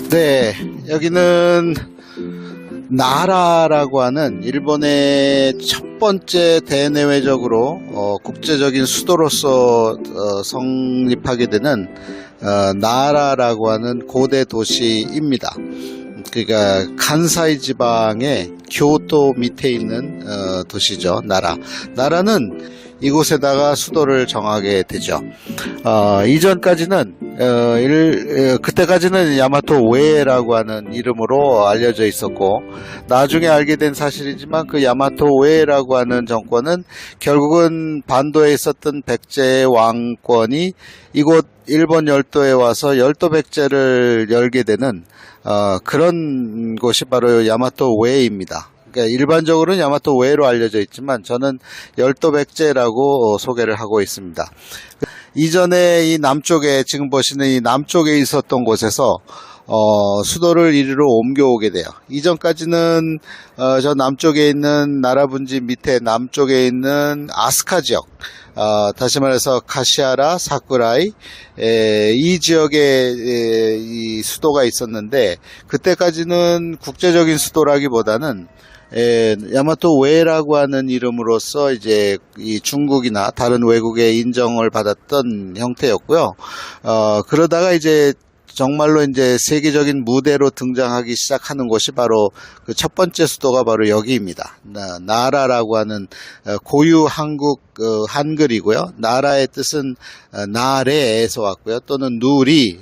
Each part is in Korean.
네, 여기는 나라라고 하는 일본의 첫 번째 대내외적으로 국제적인 수도로서 성립하게 되는 나라라고 하는 고대 도시입니다. 그러니까 간사이 지방의 교토 밑에 있는 도시죠. 나라는 이곳에다가 수도를 정하게 되죠. 이전까지는 그때까지는 야마토 오에라고 하는 이름으로 알려져 있었고, 나중에 알게 된 사실이지만 그 야마토 오에라고 하는 정권은 결국은 반도에 있었던 백제의 왕권이 이곳 일본 열도에 와서 열도 백제를 열게 되는 그런 곳이 바로 야마토 오에입니다. 그러니까 일반적으로는 야마토 오에로 알려져 있지만 저는 열도 백제라고 소개를 하고 있습니다. 이전에 이 남쪽에, 지금 보시는 이 남쪽에 있었던 곳에서 수도를 이리로 옮겨오게 돼요. 이전까지는 저 남쪽에 있는 나라 분지 밑에 남쪽에 있는 아스카 지역, 다시 말해서 카시하라, 사쿠라이, 이 지역에 이 수도가 있었는데, 그때까지는 국제적인 수도라기보다는 야마토 오에라고 하는 이름으로서 이제 이 중국이나 다른 외국의 인정을 받았던 형태였고요. 그러다가 이제 정말로 이제 세계적인 무대로 등장하기 시작하는 곳이 바로 그 첫 번째 수도가 바로 여기입니다. 나라라고 하는 고유 한글이고요. 나라의 뜻은 나래에서 왔고요. 또는 누리,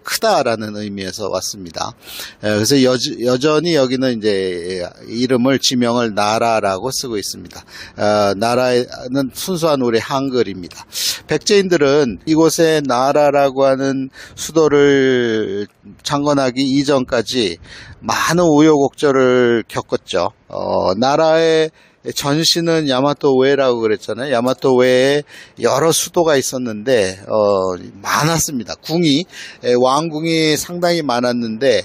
크다라는 의미에서 왔습니다. 그래서 여전히 여기는 이제 지명을 나라라고 쓰고 있습니다. 나라는 순수한 우리 한글입니다. 백제인들은 이곳에 나라라고 하는 수도를 창건하기 이전까지 많은 우여곡절을 겪었죠. 나라의 전신은 야마토 오에라고 그랬잖아요. 야마토 오에에 여러 수도가 있었는데 많았습니다. 왕궁이 상당히 많았는데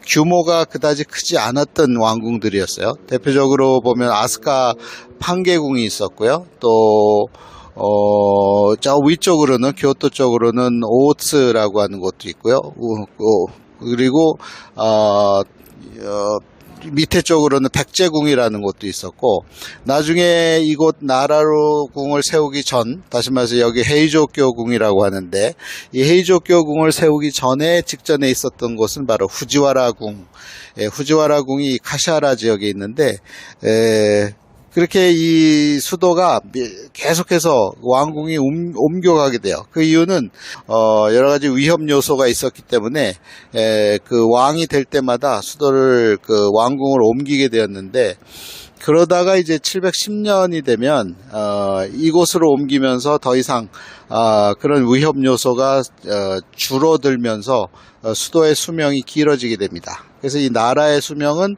규모가 그다지 크지 않았던 왕궁들이었어요. 대표적으로 보면 아스카 판계궁이 있었고요. 또 저 위쪽으로는 교토 쪽으로는 오츠라고 하는 곳도 있고요. 그리고 밑에 쪽으로는 백제궁이라는 곳도 있었고, 나중에 이곳 나라로 궁을 세우기 전, 다시 말해서 여기 헤이조쿄궁이라고 하는데, 이 헤이조쿄궁을 세우기 전에 직전에 있었던 곳은 바로 후지와라궁. 후지와라궁이 카시하라 지역에 있는데, 그렇게 이 수도가 계속해서 왕궁이 옮겨가게 돼요. 그 이유는 여러 가지 위험 요소가 있었기 때문에 그 왕이 될 때마다 수도를 그 왕궁으로 옮기게 되었는데, 그러다가 이제 710년이 되면 이곳으로 옮기면서 더 이상 그런 위험 요소가 줄어들면서 수도의 수명이 길어지게 됩니다. 그래서 이 나라의 수명은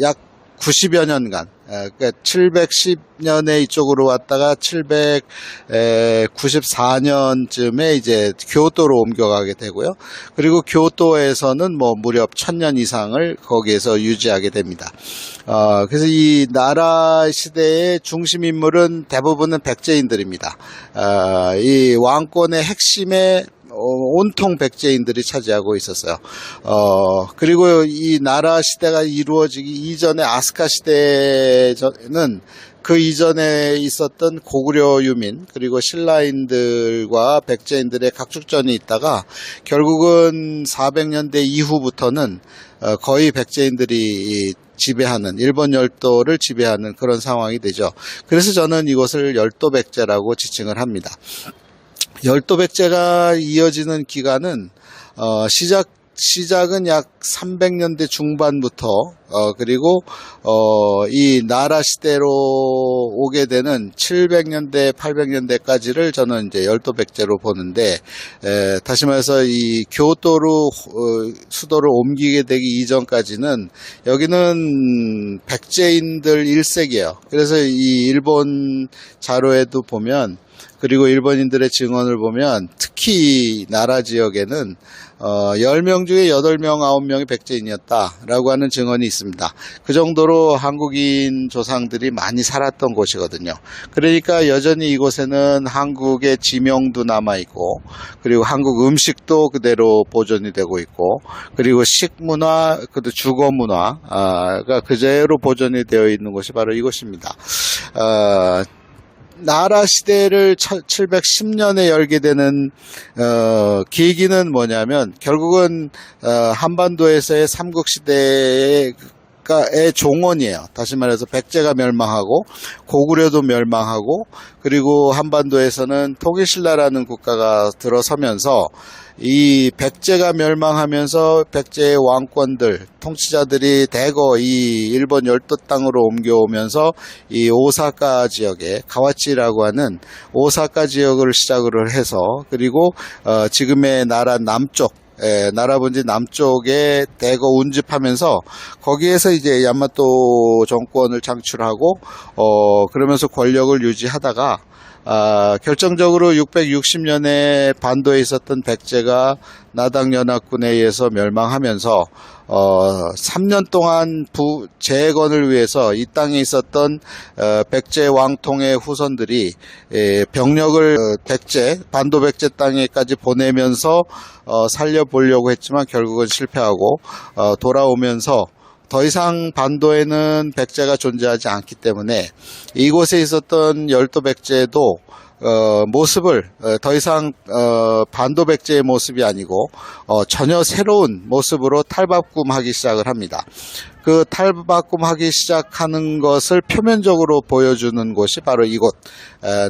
약 90여 년간, 그러니까 710년에 이쪽으로 왔다가 794년쯤에 이제 교토로 옮겨가게 되고요. 그리고 교토에서는 뭐 무려 1000년 이상을 거기에서 유지하게 됩니다. 그래서 이 나라 시대의 중심 인물은 대부분은 백제인들입니다. 이 왕권의 핵심에 온통 백제인들이 차지하고 있었어요. 그리고 이 나라 시대가 이루어지기 이전에 아스카 시대는 그 이전에 있었던 고구려 유민 그리고 신라인들과 백제인들의 각축전이 있다가 결국은 400년대 이후부터는 거의 백제인들이 지배하는, 일본 열도를 지배하는 그런 상황이 되죠. 그래서 저는 이것을 열도 백제라고 지칭을 합니다. 열도 백제가 이어지는 기간은 시작은 약 300년대 중반부터 그리고 이 나라 시대로 오게 되는 700년대, 800년대까지를 저는 이제 열도백제로 보는데, 다시 말해서 이 교토로 수도를 옮기게 되기 이전까지는 여기는 백제인들 일색이에요. 그래서 이 일본 자료에도 보면, 그리고 일본인들의 증언을 보면 특히 나라 지역에는 10명 중에 8명, 9명이 백제인이었다라고 하는 증언이 있습니다. 그 정도로 한국인 조상들이 많이 살았던 곳이거든요. 그러니까 여전히 이곳에는 한국의 지명도 남아있고, 그리고 한국 음식도 그대로 보존이 되고 있고, 그리고 식문화, 그리고 주거문화가 그대로 보존이 되어 있는 곳이 바로 이곳입니다. 나라 시대를 710년에 열게 되는 계기는 뭐냐면, 결국은 한반도에서의 삼국시대의 종언이에요. 다시 말해서 백제가 멸망하고 고구려도 멸망하고, 그리고 한반도에서는 통일신라라는 국가가 들어서면서 이 백제가 멸망하면서 백제의 왕권들, 통치자들이 대거 이 일본 열도 땅으로 옮겨오면서 이 오사카 지역에 가와치라고 하는 오사카 지역을 시작으로 해서, 그리고 지금의 나라 남쪽, 나라 본지 남쪽에 대거 운집하면서 거기에서 이제 야마토 정권을 창출하고 그러면서 권력을 유지하다가 결정적으로 660년에 반도에 있었던 백제가 나당연합군에 의해서 멸망하면서 3년 동안 재건을 위해서 이 땅에 있었던 백제 왕통의 후손들이 병력을 반도 백제 땅에까지 보내면서 살려보려고 했지만 결국은 실패하고 돌아오면서 더 이상 반도에는 백제가 존재하지 않기 때문에 이곳에 있었던 열도 백제도 모습을 더 이상 반도 백제의 모습이 아니고 전혀 새로운 모습으로 탈바꿈하기 시작을 합니다. 그 탈바꿈하기 시작하는 것을 표면적으로 보여주는 곳이 바로 이곳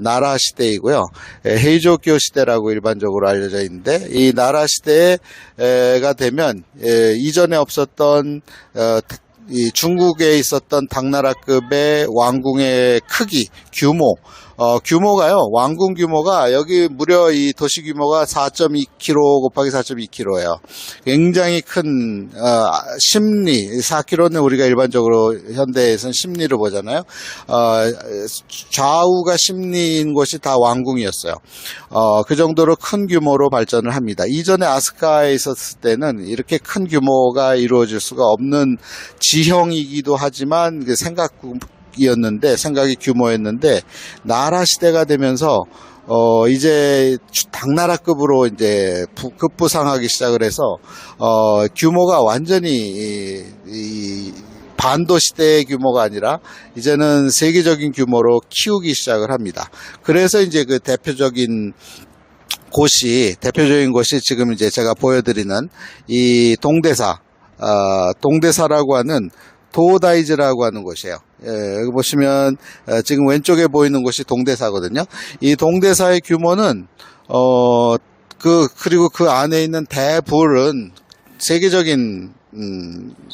나라 시대이고요. 헤이조교 시대라고 일반적으로 알려져 있는데, 이 나라 시대가 되면 이전에 없었던 이 중국에 있었던 당나라급의 왕궁의 크기, 규모가요, 왕궁 규모가 여기 무려 이 도시 규모가 4.2km 곱하기 4.2km예요. 굉장히 큰, 심리, 4km는 우리가 일반적으로 현대에서는 심리로 보잖아요. 좌우가 심리인 곳이 다 왕궁이었어요. 그 정도로 큰 규모로 발전을 합니다. 이전에 아스카에 있었을 때는 이렇게 큰 규모가 이루어질 수가 없는 지형이기도 하지만 생각이 규모였는데, 나라 시대가 되면서 이제 당나라급으로 이제 급부상하기 시작을 해서 규모가 완전히 이 반도 시대의 규모가 아니라 이제는 세계적인 규모로 키우기 시작을 합니다. 그래서 이제 그 대표적인 곳이 지금 이제 제가 보여드리는 이 동대사라고 하는 도다이즈라고 하는 곳이에요. 여기 보시면 지금 왼쪽에 보이는 곳이 동대사거든요. 이 동대사의 규모는 그리고 그 안에 있는 대불은 세계적인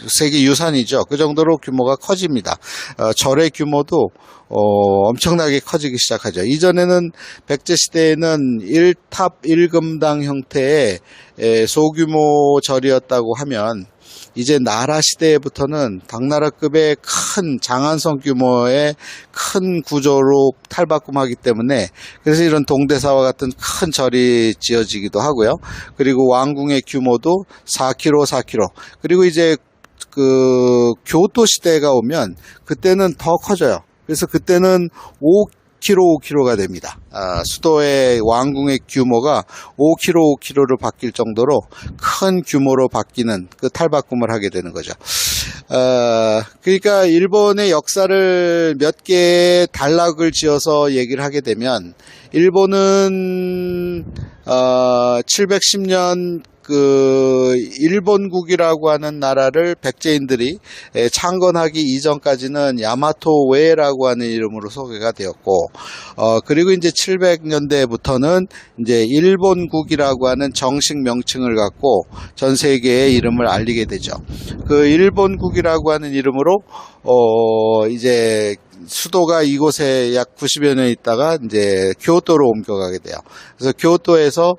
세계 유산이죠. 그 정도로 규모가 커집니다. 절의 규모도 엄청나게 커지기 시작하죠. 이전에는 백제 시대에는 1탑 1금당 형태의 소규모 절이었다고 하면, 이제 나라 시대부터는 당나라급의 큰 장안성 규모의 큰 구조로 탈바꿈하기 때문에, 그래서 이런 동대사와 같은 큰 절이 지어지기도 하고요. 그리고 왕궁의 규모도 4km. 그리고 이제 그 교토 시대가 오면 그때는 더 커져요. 그래서 그때는 5km가 됩니다. 수도의 왕궁의 규모가 5km로 바뀔 정도로 큰 규모로 바뀌는 그 탈바꿈을 하게 되는 거죠. 그러니까 일본의 역사를 몇 개의 단락을 지어서 얘기를 하게 되면, 일본은 710년 그 일본국이라고 하는 나라를 백제인들이 창건하기 이전까지는 야마토웨라고 하는 이름으로 소개가 되었고, 그리고 이제 700년대부터는 이제 일본국이라고 하는 정식 명칭을 갖고 전 세계에 이름을 알리게 되죠. 그 일본국이라고 하는 이름으로 이제 수도가 이곳에 약 90여 년 있다가 이제 교토로 옮겨가게 돼요. 그래서 교토에서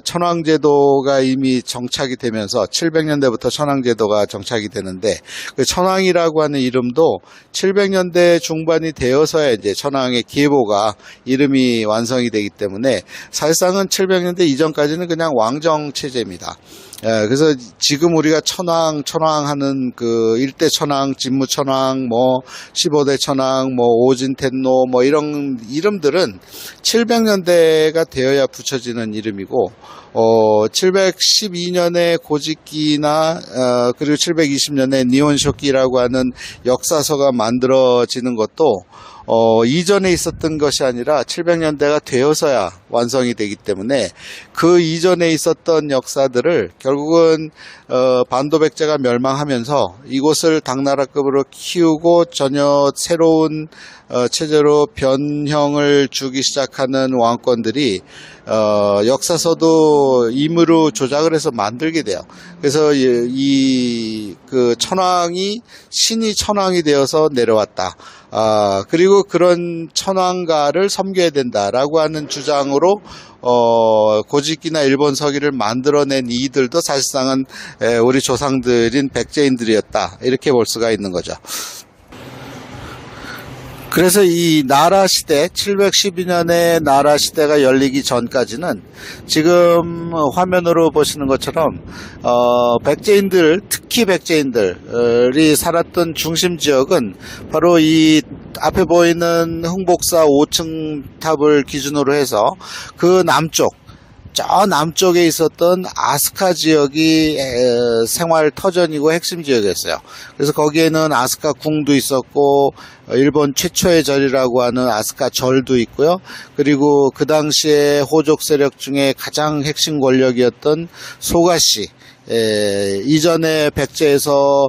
천황제도가 이미 정착이 되면서 700년대부터 천황제도가 정착이 되는데, 그 천황이라고 하는 이름도 700년대 중반이 되어서야 이제 천황의 계보가 이름이 완성이 되기 때문에 사실상은 700년대 이전까지는 그냥 왕정 체제입니다. 그래서 지금 우리가 천황 하는 그 일대 천황, 진무 천황, 뭐 15대 천황, 뭐 오진텐노 뭐 이런 이름들은 700년대가 되어야 붙여지는 이름이고, 712년에 고지키나 그리고 720년에 니혼쇼키라고 하는 역사서가 만들어지는 것도 이전에 있었던 것이 아니라 700년대가 되어서야 완성이 되기 때문에 그 이전에 있었던 역사들을 결국은 반도백제가 멸망하면서 이곳을 당나라급으로 키우고 전혀 새로운 체제로 변형을 주기 시작하는 왕권들이 역사서도 임의로 조작을 해서 만들게 돼요. 그래서 그 천황이 신이 천황이 되어서 내려왔다. 그리고 그런 천황가를 섬겨야 된다라고 하는 주장으로 고지키나 일본 서기를 만들어낸 이들도 사실상은 우리 조상들인 백제인들이었다, 이렇게 볼 수가 있는 거죠. 그래서 이 나라 시대, 712년에 나라 시대가 열리기 전까지는 지금 화면으로 보시는 것처럼 백제인들, 특히 백제인들이 살았던 중심 지역은 바로 이 앞에 보이는 흥복사 5층 탑을 기준으로 해서 그 남쪽, 저 남쪽에 있었던 아스카 지역이 생활 터전이고 핵심 지역이었어요. 그래서 거기에는 아스카 궁도 있었고 일본 최초의 절이라고 하는 아스카 절도 있고요. 그리고 그 당시에 호족 세력 중에 가장 핵심 권력이었던 소가시, 이전에 백제에서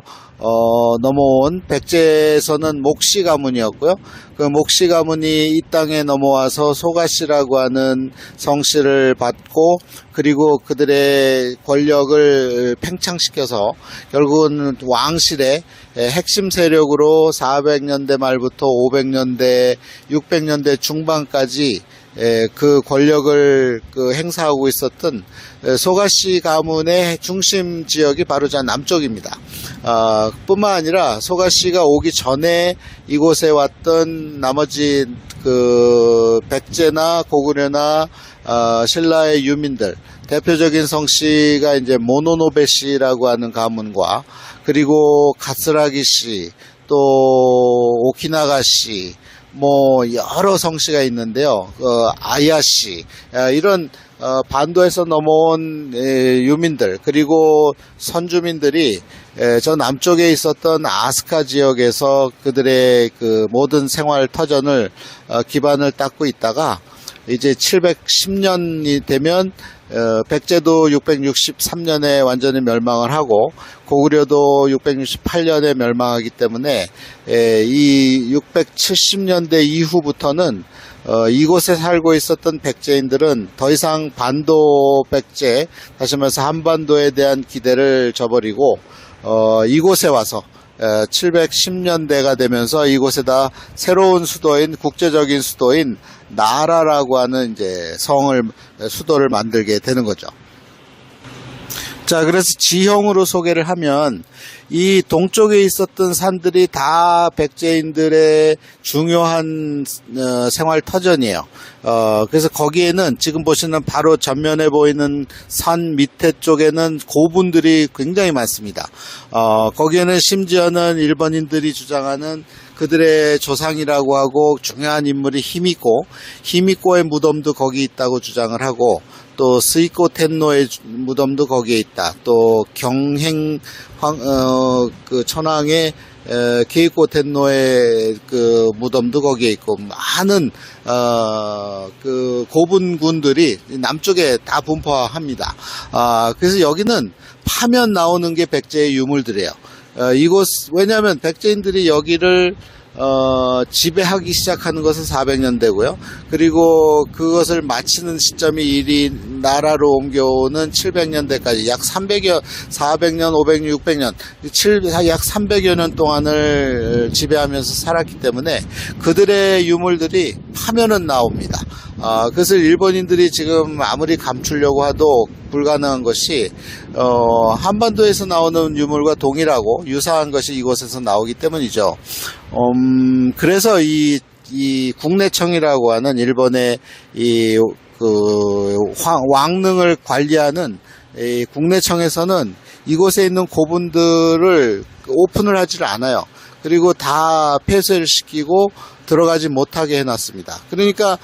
넘어온, 백제에서는 목시 가문이었고요. 그 목시 가문이 이 땅에 넘어와서 소가시라고 하는 성씨를 받고, 그리고 그들의 권력을 팽창시켜서 결국은 왕실의 핵심 세력으로 400년대 말부터 500년대, 600년대 중반까지 그 권력을 행사하고 있었던 소가시 가문의 중심 지역이 바로 저 남쪽입니다. 뿐만 아니라 소가시가 오기 전에 이곳에 왔던 나머지 그 백제나 고구려나 신라의 유민들, 대표적인 성씨가 이제 모노노베시라고 하는 가문과, 그리고 가스라기시, 또 오키나가시, 뭐 여러 성씨가 있는데요. 아야시, 이런 반도에서 넘어온 유민들, 그리고 선주민들이 저 남쪽에 있었던 아스카 지역에서 그들의 그 모든 생활 터전을 기반을 닦고 있다가 이제 710년이 되면 백제도 663년에 완전히 멸망을 하고 고구려도 668년에 멸망하기 때문에 이 670년대 이후부터는 이곳에 살고 있었던 백제인들은 더 이상 반도 백제, 다시 말해서 한반도에 대한 기대를 저버리고 이곳에 와서 710년대가 되면서 이곳에다 새로운 수도인, 국제적인 수도인 나라라고 하는 이제 수도를 만들게 되는 거죠. 자, 그래서 지형으로 소개를 하면 이 동쪽에 있었던 산들이 다 백제인들의 중요한 생활 터전이에요. 그래서 거기에는 지금 보시는 바로 전면에 보이는 산 밑에 쪽에는 고분들이 굉장히 많습니다. 거기에는 심지어는 일본인들이 주장하는 그들의 조상이라고 하고 중요한 인물이 히미코의 무덤도 거기 있다고 주장을 하고, 또 스이코 텐노의 무덤도 거기에 있다. 또 경행 그 천황의 게이코 텐노의 그 무덤도 거기에 있고, 많은 그 고분군들이 남쪽에 다 분포합니다. 그래서 여기는 파면 나오는 게 백제의 유물들이에요. 이곳, 왜냐하면 백제인들이 여기를 지배하기 시작하는 것은 400년대고요. 그리고 그것을 마치는 시점이 이리 나라로 옮겨오는 700년대까지 약 400년, 500년, 600년, 약 300여 년 동안을 지배하면서 살았기 때문에 그들의 유물들이 파면은 나옵니다. 그것을 일본인들이 지금 아무리 감추려고 해도 불가능한 것이 한반도에서 나오는 유물과 동일하고 유사한 것이 이곳에서 나오기 때문이죠. 그래서 이 국내청이라고 하는 일본의 왕릉을 관리하는 이 국내청에서는 이곳에 있는 고분들을 오픈을 하지를 않아요. 그리고 다 폐쇄를 시키고 들어가지 못하게 해놨습니다. 그러니까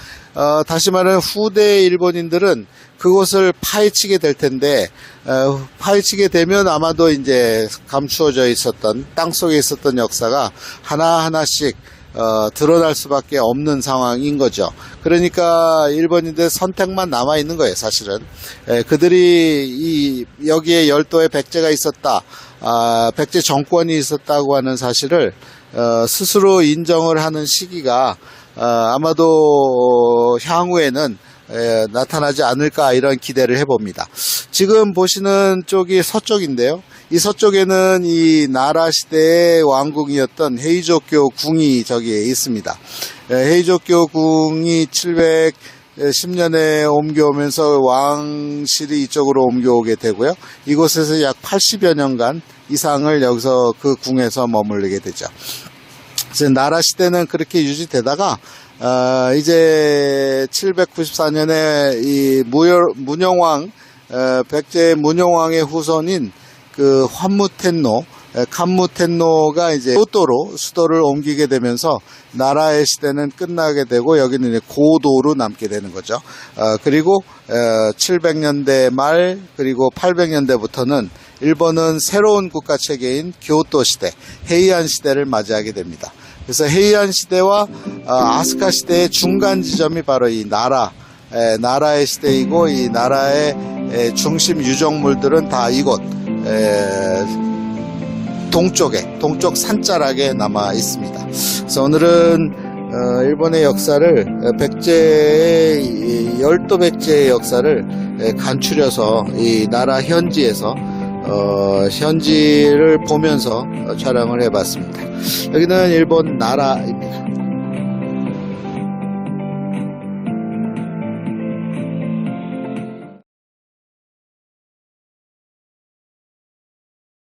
다시 말하면 후대 일본인들은 그곳을 파헤치게 될 텐데, 파헤치게 되면 아마도 이제 감추어져 있었던, 땅속에 있었던 역사가 하나하나씩 드러날 수밖에 없는 상황인 거죠. 그러니까 일본인들 선택만 남아 있는 거예요, 사실은. 그들이 여기에 열도에 백제가 있었다, 백제 정권이 있었다고 하는 사실을 스스로 인정을 하는 시기가 아마도 향후에는 나타나지 않을까, 이런 기대를 해봅니다. 지금 보시는 쪽이 서쪽인데요. 이 서쪽에는 이 나라 시대의 왕궁이었던 헤이조교 궁이 저기에 있습니다. 헤이조교 궁이 710년에 옮겨오면서 왕실이 이쪽으로 옮겨오게 되고요. 이곳에서 약 80여 년간 이상을 여기서 그 궁에서 머무르게 되죠. 그래서 나라 시대는 그렇게 유지되다가 이제 794년에 이 문영왕, 백제 문영왕의 후손인 그 환무텐노, 칸무텐노가 이제 교토로 수도를 옮기게 되면서 나라의 시대는 끝나게 되고 여기는 이제 고도로 남게 되는 거죠. 그리고 700년대 말 그리고 800년대부터는 일본은 새로운 국가 체계인 교토 시대, 헤이안 시대를 맞이하게 됩니다. 그래서 헤이안 시대와 아스카 시대의 중간 지점이 바로 이 나라의 시대이고, 이 나라의 중심 유적물들은 다 이곳 동쪽 산자락에 남아 있습니다. 그래서 오늘은 일본의 역사를, 열도 백제의 역사를 간추려서 이 나라 현지에서 현지를 보면서 촬영을 해봤습니다. 여기는 일본 나라입니다.